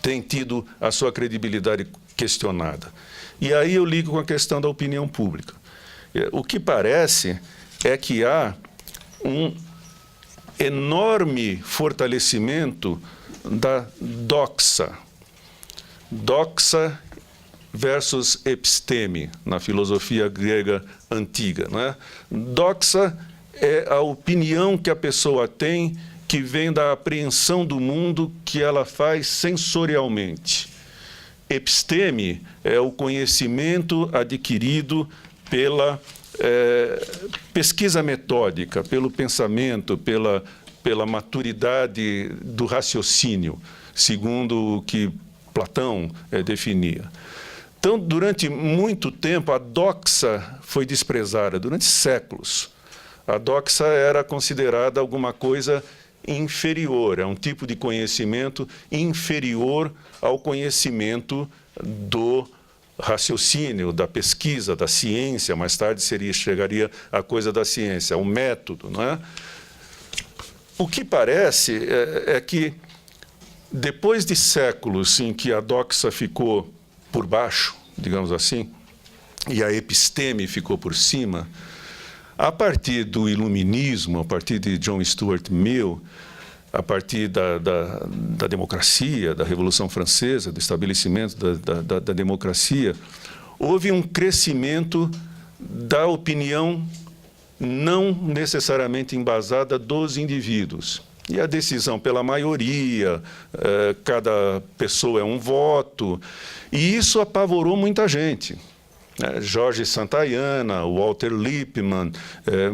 têm tido a sua credibilidade questionada. E aí eu ligo com a questão da opinião pública. O que parece é que há um enorme fortalecimento da doxa. Doxa versus episteme, na filosofia grega antiga, não é? Doxa é a opinião que a pessoa tem que vem da apreensão do mundo que ela faz sensorialmente. Episteme é o conhecimento adquirido pela pesquisa metódica, pelo pensamento, pela maturidade do raciocínio, segundo o que Platão definia. Então, durante muito tempo, a doxa foi desprezada, durante séculos. A doxa era considerada alguma coisa inferior, é um tipo de conhecimento inferior ao conhecimento do raciocínio, da pesquisa, da ciência. Mais tarde chegaria a coisa da ciência, o método, não é? O que parece é que, depois de séculos em que a doxa ficou por baixo, digamos assim, e a episteme ficou por cima, a partir do iluminismo, a partir de John Stuart Mill, a partir da democracia, da Revolução Francesa, do estabelecimento da democracia, houve um crescimento da opinião não necessariamente embasada dos indivíduos. E a decisão pela maioria, cada pessoa é um voto, e isso apavorou muita gente. Jorge Santayana, Walter Lippmann,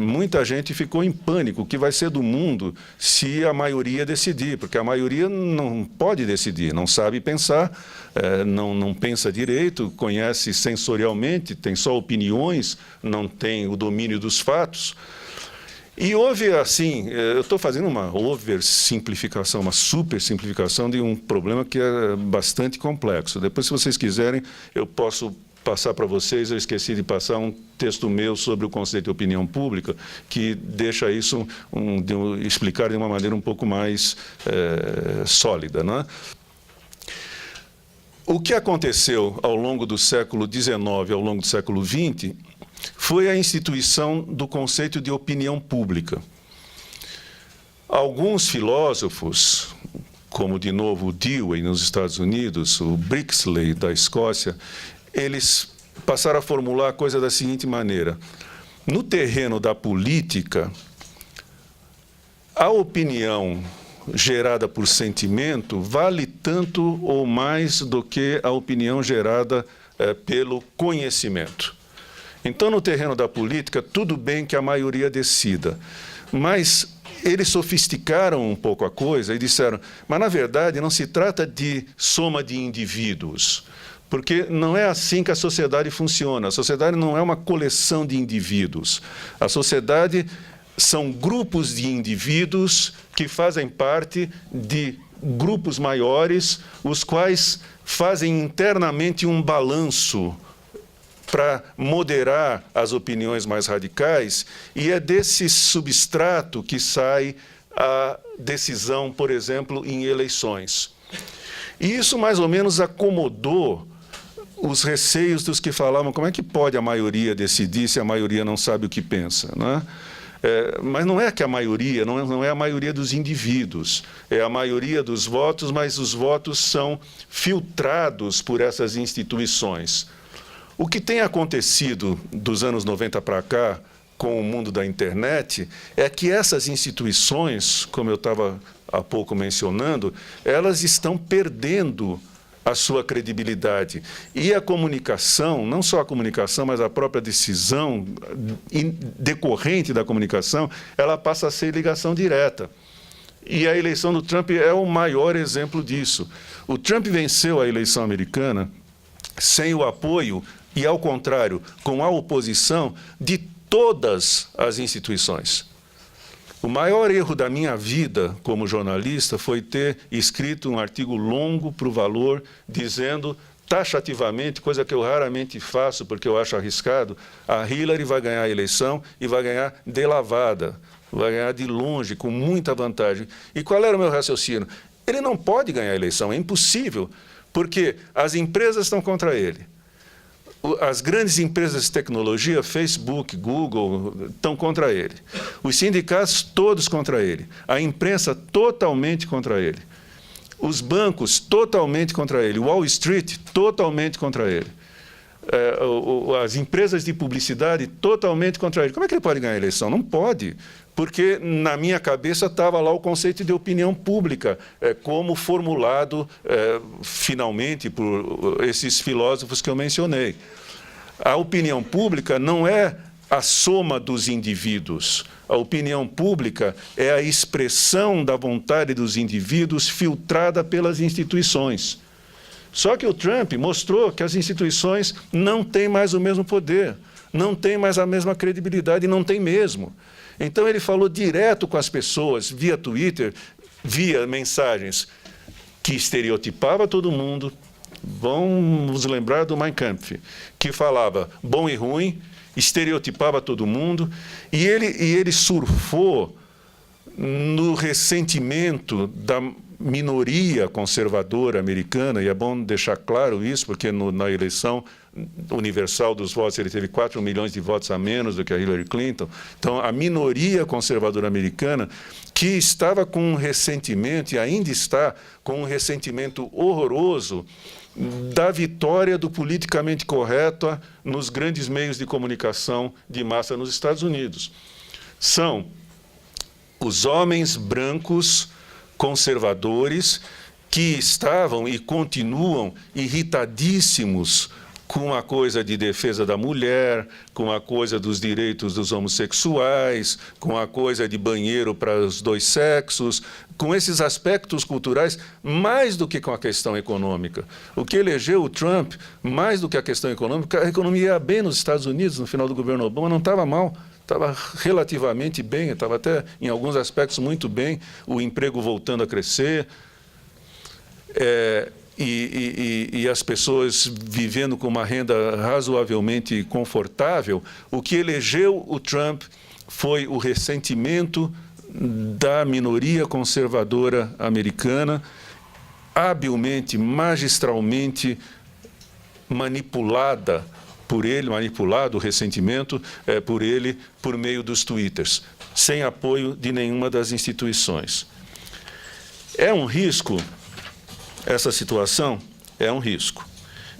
muita gente ficou em pânico. O que vai ser do mundo se a maioria decidir? Porque a maioria não pode decidir, não sabe pensar, não pensa direito, conhece sensorialmente, tem só opiniões, não tem o domínio dos fatos. E houve, assim, eu estou fazendo uma oversimplificação, uma supersimplificação de um problema que é bastante complexo. Depois, se vocês quiserem, eu posso passar para vocês, eu esqueci de passar um texto meu sobre o conceito de opinião pública, que deixa isso, explicar de uma maneira um pouco mais sólida, não é? O que aconteceu ao longo do século XIX, ao longo do século XX, foi a instituição do conceito de opinião pública. Alguns filósofos, como, de novo, o Dewey, nos Estados Unidos, o Brixley, da Escócia, eles passaram a formular a coisa da seguinte maneira: no terreno da política, a opinião gerada por sentimento vale tanto ou mais do que a opinião gerada pelo conhecimento. Então, no terreno da política, tudo bem que a maioria decida, mas eles sofisticaram um pouco a coisa e disseram, mas, na verdade, não se trata de soma de indivíduos, porque não é assim que a sociedade funciona. A sociedade não é uma coleção de indivíduos. A sociedade são grupos de indivíduos que fazem parte de grupos maiores, os quais fazem internamente um balanço para moderar as opiniões mais radicais, e é desse substrato que sai a decisão, por exemplo, em eleições. E isso mais ou menos acomodou os receios dos que falavam como é que pode a maioria decidir se a maioria não sabe o que pensa, não é? Mas não é que a maioria, não é a maioria dos indivíduos, é a maioria dos votos, mas os votos são filtrados por essas instituições. O que tem acontecido dos anos 90 para cá, com o mundo da internet, é que essas instituições, como eu estava há pouco mencionando, elas estão perdendo a sua credibilidade. E a comunicação, não só a comunicação, mas a própria decisão decorrente da comunicação, ela passa a ser ligação direta. E a eleição do Trump é o maior exemplo disso. O Trump venceu a eleição americana sem o apoio e, ao contrário, com a oposição de todas as instituições. O maior erro da minha vida como jornalista foi ter escrito um artigo longo para o Valor, dizendo taxativamente, coisa que eu raramente faço porque eu acho arriscado, a Hillary vai ganhar a eleição e vai ganhar de lavada, vai ganhar de longe, com muita vantagem. E qual era o meu raciocínio? Ele não pode ganhar a eleição, é impossível, porque as empresas estão contra ele. As grandes empresas de tecnologia, Facebook, Google, estão contra ele. Os sindicatos, todos contra ele. A imprensa, totalmente contra ele. Os bancos, totalmente contra ele. Wall Street, totalmente contra ele. As empresas de publicidade, totalmente contra ele. Como é que ele pode ganhar a eleição? Não pode, porque na minha cabeça estava lá o conceito de opinião pública, como formulado finalmente por esses filósofos que eu mencionei. A opinião pública não é a soma dos indivíduos. A opinião pública é a expressão da vontade dos indivíduos filtrada pelas instituições. Só que o Trump mostrou que as instituições não têm mais o mesmo poder, não têm mais a mesma credibilidade, e não tem mesmo. Então, ele falou direto com as pessoas, via Twitter, via mensagens, que estereotipava todo mundo. Vamos lembrar do Mein Kampf, que falava bom e ruim, estereotipava todo mundo, e ele surfou no ressentimento minoria conservadora americana, e é bom deixar claro isso, porque na eleição universal dos votos ele teve 4 milhões de votos a menos do que a Hillary Clinton. Então, a minoria conservadora americana que estava com um ressentimento, e ainda está com um ressentimento horroroso, da vitória do politicamente correto nos grandes meios de comunicação de massa nos Estados Unidos. São os homens brancos conservadores que estavam e continuam irritadíssimos com a coisa de defesa da mulher, com a coisa dos direitos dos homossexuais, com a coisa de banheiro para os dois sexos, com esses aspectos culturais, mais do que com a questão econômica. O que elegeu o Trump, mais do que a questão econômica, a economia ia bem nos Estados Unidos, no final do governo Obama, não estava mal. Estava relativamente bem, estava até, em alguns aspectos, muito bem, o emprego voltando a crescer, e as pessoas vivendo com uma renda razoavelmente confortável. O que elegeu o Trump foi o ressentimento da minoria conservadora americana, habilmente, magistralmente manipulado o ressentimento por ele, por meio dos twitters, sem apoio de nenhuma das instituições. É um risco, essa situação é um risco.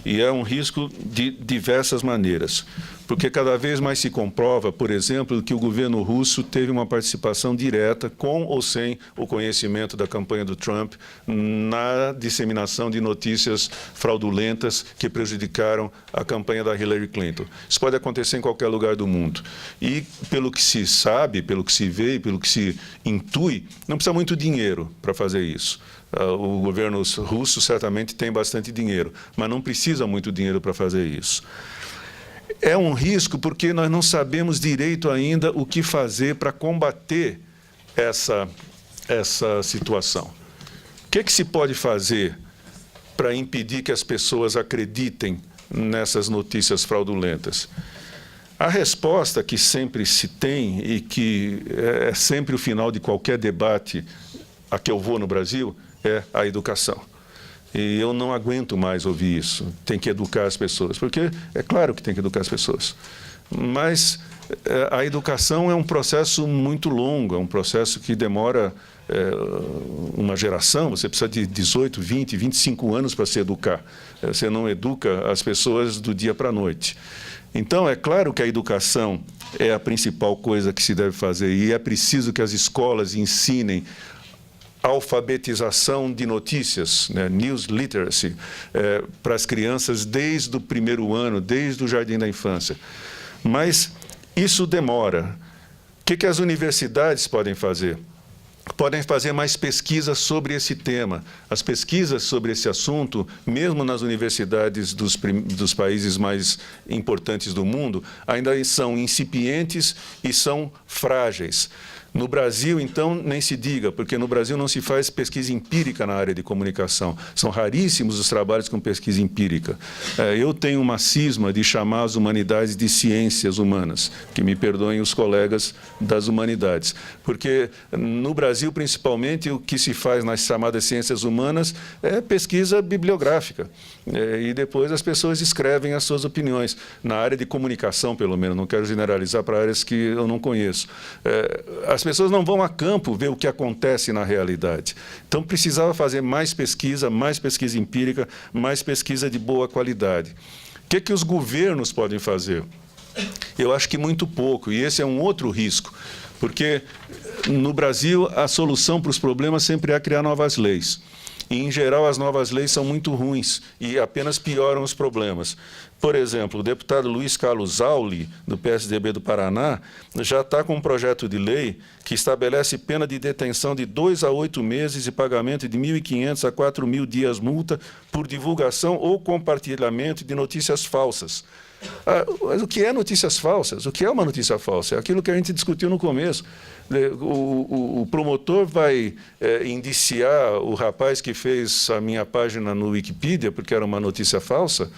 E é um risco de diversas maneiras, porque cada vez mais se comprova, por exemplo, que o governo russo teve uma participação direta, com ou sem o conhecimento da campanha do Trump, na disseminação de notícias fraudulentas que prejudicaram a campanha da Hillary Clinton. Isso pode acontecer em qualquer lugar do mundo. E, pelo que se sabe, pelo que se vê e pelo que se intui, não precisa muito dinheiro para fazer isso. O governo russo certamente tem bastante dinheiro, mas não precisa muito dinheiro para fazer isso. É um risco porque nós não sabemos direito ainda o que fazer para combater essa situação. O que se pode fazer para impedir que as pessoas acreditem nessas notícias fraudulentas? A resposta que sempre se tem e que é sempre o final de qualquer debate a que eu vou no Brasil é a educação. E eu não aguento mais ouvir isso. Tem que educar as pessoas, porque é claro que tem que educar as pessoas. Mas a educação é um processo muito longo, é um processo que demora uma geração. Você precisa de 18, 20, 25 anos para se educar. Você não educa as pessoas do dia para a noite. Então, é claro que a educação é a principal coisa que se deve fazer, e é preciso que as escolas ensinem alfabetização de notícias, né, news literacy, para as crianças desde o primeiro ano, desde o jardim da infância. Mas isso demora. O que as universidades podem fazer? Podem fazer mais pesquisas sobre esse tema. As pesquisas sobre esse assunto, mesmo nas universidades dos países mais importantes do mundo, ainda são incipientes e são frágeis. No Brasil, então, nem se diga, porque no Brasil não se faz pesquisa empírica na área de comunicação. São raríssimos os trabalhos com pesquisa empírica. Eu tenho uma cisma de chamar as humanidades de ciências humanas, que me perdoem os colegas das humanidades. Porque no Brasil, principalmente, o que se faz nas chamadas ciências humanas é pesquisa bibliográfica. E depois as pessoas escrevem as suas opiniões. Na área de comunicação, pelo menos, não quero generalizar para áreas que eu não conheço. As pessoas não vão a campo ver o que acontece na realidade. Então, precisava fazer mais pesquisa empírica, mais pesquisa de boa qualidade. O que os governos podem fazer? Eu acho que muito pouco, e esse é um outro risco, porque no Brasil a solução para os problemas sempre é criar novas leis. E, em geral, as novas leis são muito ruins e apenas pioram os problemas. Por exemplo, o deputado Luiz Carlos Auli, do PSDB do Paraná, já está com um projeto de lei que estabelece pena de detenção de 2 a 8 meses e pagamento de 1.500 a 4.000 dias multa por divulgação ou compartilhamento de notícias falsas. Mas o que é notícias falsas? O que é uma notícia falsa? É aquilo que a gente discutiu no começo. O promotor vai indiciar o rapaz que fez a minha página no Wikipedia porque era uma notícia falsa?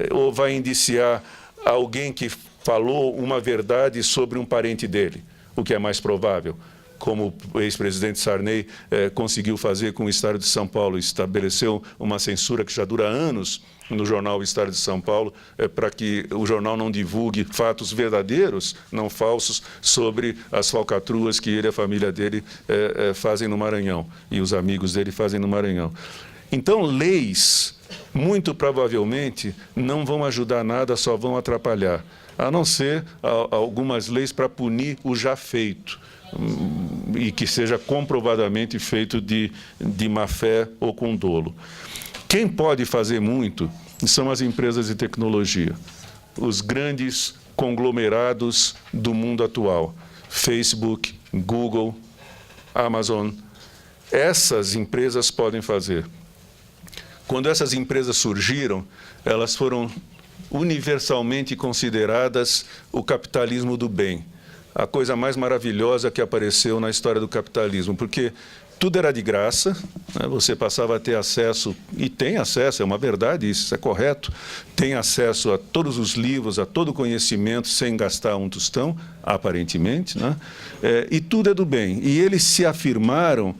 Ou vai indiciar alguém que falou uma verdade sobre um parente dele, o que é mais provável? como o ex-presidente Sarney conseguiu fazer com o Estado de São Paulo, estabeleceu uma censura que já dura anos no jornal Estado de São Paulo, para que o jornal não divulgue fatos verdadeiros, não falsos, sobre as falcatruas que ele e a família dele fazem no Maranhão, e os amigos dele fazem no Maranhão. Então, leis, muito provavelmente, não vão ajudar nada, só vão atrapalhar, a não ser algumas leis para punir o já feito, e que seja comprovadamente feito de má-fé ou com dolo. Quem pode fazer muito são as empresas de tecnologia, os grandes conglomerados do mundo atual, Facebook, Google, Amazon. Essas empresas podem fazer. Quando essas empresas surgiram, elas foram universalmente consideradas o capitalismo do bem, a coisa mais maravilhosa que apareceu na história do capitalismo, porque tudo era de graça, né? Você passava a ter acesso, e tem acesso, é uma verdade, isso é correto, tem acesso a todos os livros, a todo o conhecimento, sem gastar um tostão, aparentemente, né? E tudo é do bem. E eles se afirmaram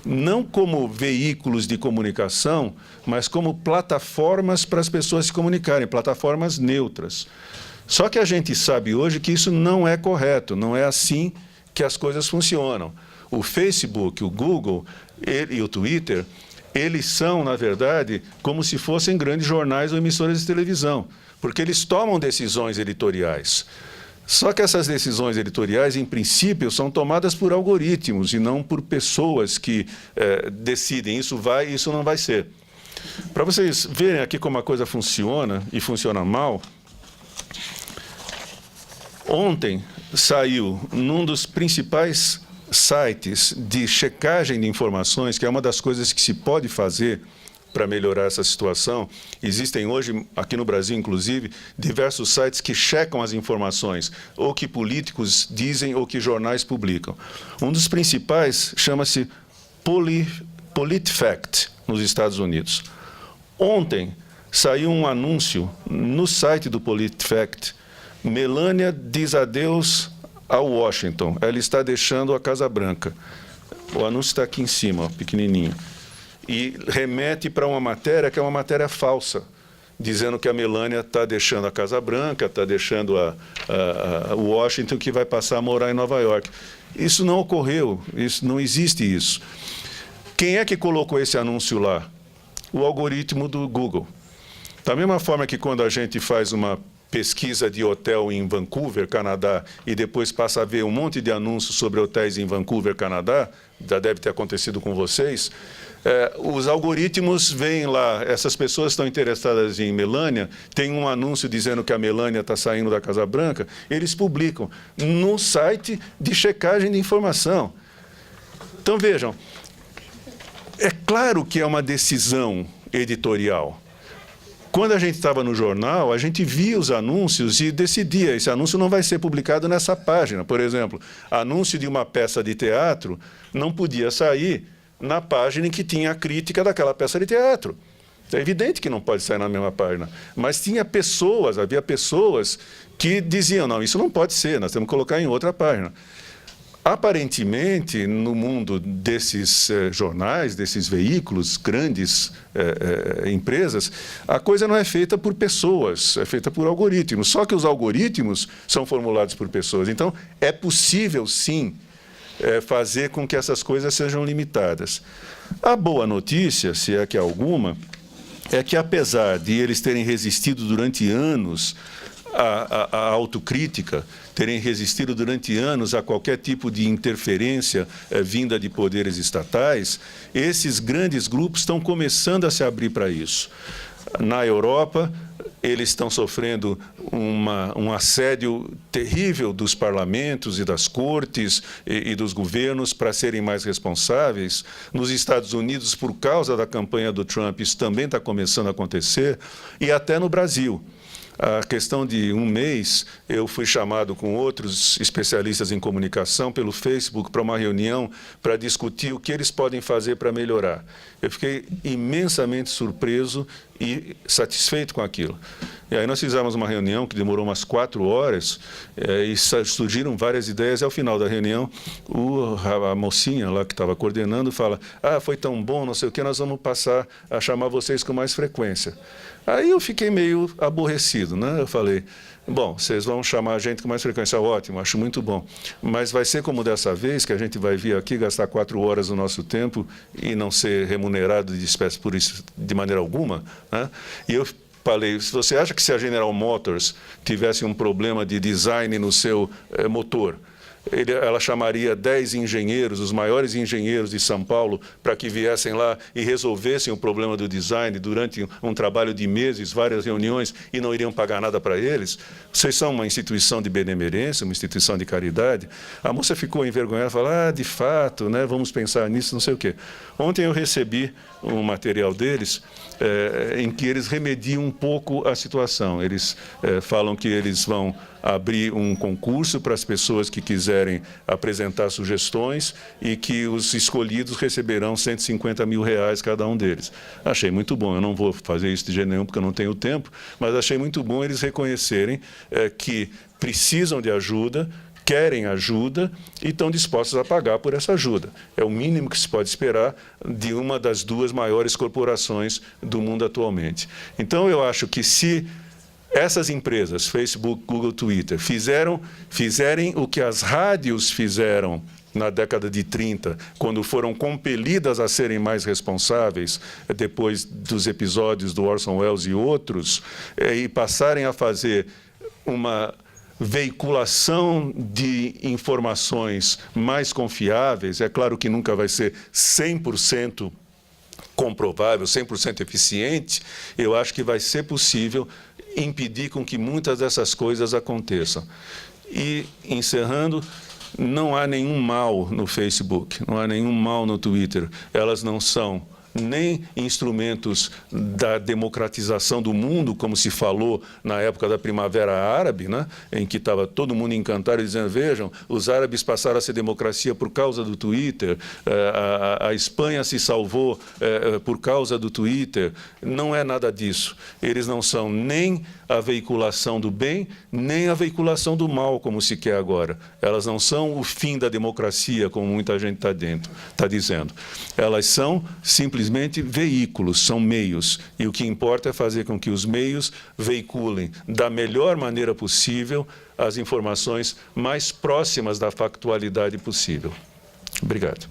não como veículos de comunicação, mas como plataformas para as pessoas se comunicarem, plataformas neutras. Só que a gente sabe hoje que isso não é correto, não é assim que as coisas funcionam. O Facebook, o Google e o Twitter, eles são, na verdade, como se fossem grandes jornais ou emissoras de televisão, porque eles tomam decisões editoriais. Só que essas decisões editoriais, em princípio, são tomadas por algoritmos e não por pessoas que decidem isso vai e isso não vai ser. Para vocês verem aqui como a coisa funciona e funciona mal, ontem saiu num dos principais sites de checagem de informações, que é uma das coisas que se pode fazer para melhorar essa situação. Existem hoje, aqui no Brasil, inclusive, diversos sites que checam as informações, ou que políticos dizem, ou que jornais publicam. Um dos principais chama-se PolitiFact, nos Estados Unidos. Ontem saiu um anúncio no site do PolitiFact: Melania diz adeus ao Washington, ela está deixando a Casa Branca. O anúncio está aqui em cima, ó, pequenininho. E remete para uma matéria que é uma matéria falsa, dizendo que a Melania está deixando a Casa Branca, está deixando o Washington, que vai passar a morar em Nova York. Isso não ocorreu, não existe isso. Quem é que colocou esse anúncio lá? O algoritmo do Google. Da mesma forma que quando a gente faz uma pesquisa de hotel em Vancouver, Canadá, e depois passa a ver um monte de anúncios sobre hotéis em Vancouver, Canadá, já deve ter acontecido com vocês, os algoritmos veem lá, essas pessoas estão interessadas em Melania, tem um anúncio dizendo que a Melania está saindo da Casa Branca, eles publicam no site de checagem de informação. Então, vejam, é claro que é uma decisão editorial. Quando a gente estava no jornal, a gente via os anúncios e decidia, esse anúncio não vai ser publicado nessa página. Por exemplo, anúncio de uma peça de teatro não podia sair na página em que tinha a crítica daquela peça de teatro. É evidente que não pode sair na mesma página. Mas havia pessoas que diziam, não, isso não pode ser, nós temos que colocar em outra página. Aparentemente, no mundo desses jornais, desses veículos, grandes empresas, a coisa não é feita por pessoas, é feita por algoritmos. Só que os algoritmos são formulados por pessoas. Então, é possível, sim, fazer com que essas coisas sejam limitadas. A boa notícia, se é que há alguma, é que, apesar de eles terem resistido durante anos à autocrítica, terem resistido durante anos a qualquer tipo de interferência vinda de poderes estatais, esses grandes grupos estão começando a se abrir para isso. Na Europa, eles estão sofrendo um assédio terrível dos parlamentos e das cortes e dos governos para serem mais responsáveis. Nos Estados Unidos, por causa da campanha do Trump, isso também está começando a acontecer, e até no Brasil. A questão de um mês, eu fui chamado com outros especialistas em comunicação pelo Facebook para uma reunião para discutir o que eles podem fazer para melhorar. Eu fiquei imensamente surpreso e satisfeito com aquilo. E aí nós fizemos uma reunião que demorou umas 4 horas e surgiram várias ideias. E ao final da reunião, a mocinha lá que estava coordenando fala: foi tão bom, não sei o que, nós vamos passar a chamar vocês com mais frequência. Aí eu fiquei meio aborrecido, né? Eu falei: bom, vocês vão chamar a gente com mais frequência, ótimo, acho muito bom. Mas vai ser como dessa vez, que a gente vai vir aqui gastar 4 horas do nosso tempo e não ser remunerado de espécie por isso de maneira alguma, né? E eu falei: se você acha que se a General Motors tivesse um problema de design no seu motor, ela chamaria 10 engenheiros, os maiores engenheiros de São Paulo, para que viessem lá e resolvessem o problema do design durante um trabalho de meses, várias reuniões, e não iriam pagar nada para eles? Vocês são uma instituição de benemerência, uma instituição de caridade? A moça ficou envergonhada e falou: de fato, né, vamos pensar nisso, não sei o quê. Ontem eu recebi um material deles em que eles remediam um pouco a situação. Eles falam que eles vão abrir um concurso para as pessoas que quiserem apresentar sugestões e que os escolhidos receberão R$150 mil cada um deles. Achei muito bom. Eu não vou fazer isso de jeito nenhum porque eu não tenho tempo, mas achei muito bom eles reconhecerem que precisam de ajuda, querem ajuda e estão dispostos a pagar por essa ajuda. É o mínimo que se pode esperar de uma das 2 maiores corporações do mundo atualmente. Então, eu acho que se essas empresas, Facebook, Google, Twitter, fizerem o que as rádios fizeram na década de 30, quando foram compelidas a serem mais responsáveis, depois dos episódios do Orson Welles e outros, e passarem a fazer uma veiculação de informações mais confiáveis, é claro que nunca vai ser 100% comprovável, 100% eficiente, eu acho que vai ser possível impedir com que muitas dessas coisas aconteçam. E, encerrando, não há nenhum mal no Facebook, não há nenhum mal no Twitter. Elas não são nem instrumentos da democratização do mundo, como se falou na época da Primavera Árabe, né, em que estava todo mundo encantado dizendo: vejam, os árabes passaram a ser democracia por causa do Twitter, a Espanha se salvou por causa do Twitter. Não é nada disso. Eles não são nem a veiculação do bem, nem a veiculação do mal, como se quer agora. Elas não são o fim da democracia, como muita gente está dizendo. Elas são simplesmente veículos, são meios. E o que importa é fazer com que os meios veiculem da melhor maneira possível as informações mais próximas da factualidade possível. Obrigado.